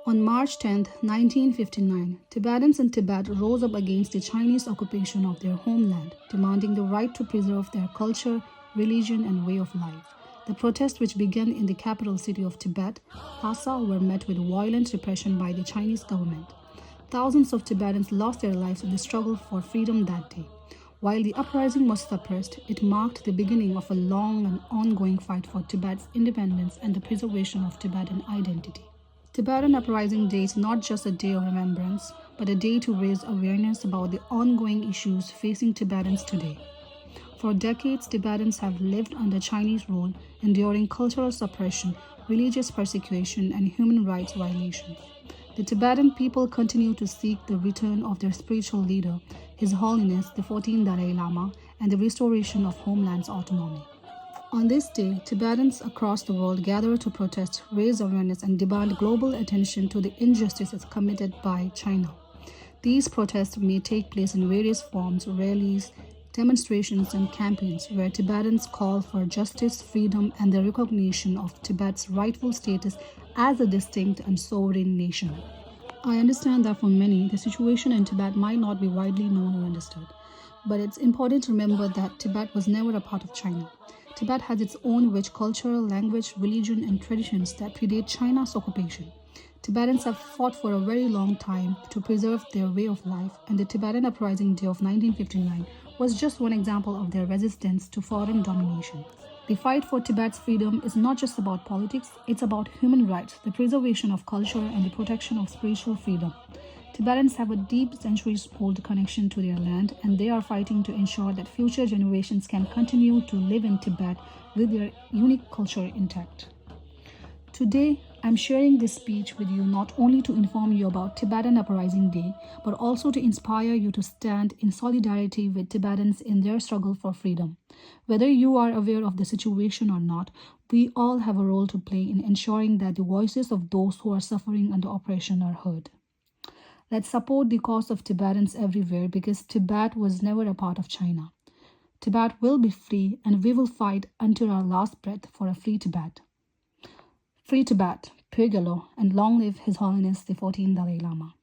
On March 10, 1959, Tibetans in Tibet rose up against the Chinese occupation of their homeland, demanding the right to preserve their culture, religion, and way of life. The protests, which began in the capital city of Tibet, Lhasa, were met with violent repression by the Chinese government. Thousands of Tibetans lost their lives in the struggle for freedom that day. While the uprising was suppressed, it marked the beginning of a long and ongoing fight for Tibet's independence and the preservation of Tibetan identity. Tibetan Uprising Day is not just a day of remembrance, but a day to raise awareness about the ongoing issues facing Tibetans today. For decades, Tibetans have lived under Chinese rule, enduring cultural suppression, religious persecution, and human rights violations. The Tibetan people continue to seek the return of their spiritual leader, His Holiness the 14th Dalai Lama, and the restoration of homeland's autonomy. On this day, Tibetans across the world gather to protest, raise awareness, and demand global attention to the injustices committed by China. These protests may take place in various forms, rallies, demonstrations, and campaigns where Tibetans call for justice, freedom, and the recognition of Tibet's rightful status as a distinct and sovereign nation. I understand that for many, the situation in Tibet might not be widely known or understood, but it's important to remember that Tibet was never a part of China. Tibet has its own rich culture, language, religion, and traditions that predate China's occupation. Tibetans have fought for a very long time to preserve their way of life, and the Tibetan Uprising Day of 1959 was just one example of their resistance to foreign domination. The fight for Tibet's freedom is not just about politics, it's about human rights, the preservation of culture, and the protection of spiritual freedom. Tibetans have a deep, centuries-old connection to their land, and they are fighting to ensure that future generations can continue to live in Tibet with their unique culture intact. Today, I'm sharing this speech with you not only to inform you about Tibetan Uprising Day, but also to inspire you to stand in solidarity with Tibetans in their struggle for freedom. Whether you are aware of the situation or not, we all have a role to play in ensuring that the voices of those who are suffering under oppression are heard. Let's support the cause of Tibetans everywhere, because Tibet was never a part of China. Tibet will be free, and we will fight until our last breath for a free Tibet. Free Tibet, Pugelo, and long live His Holiness the 14th Dalai Lama.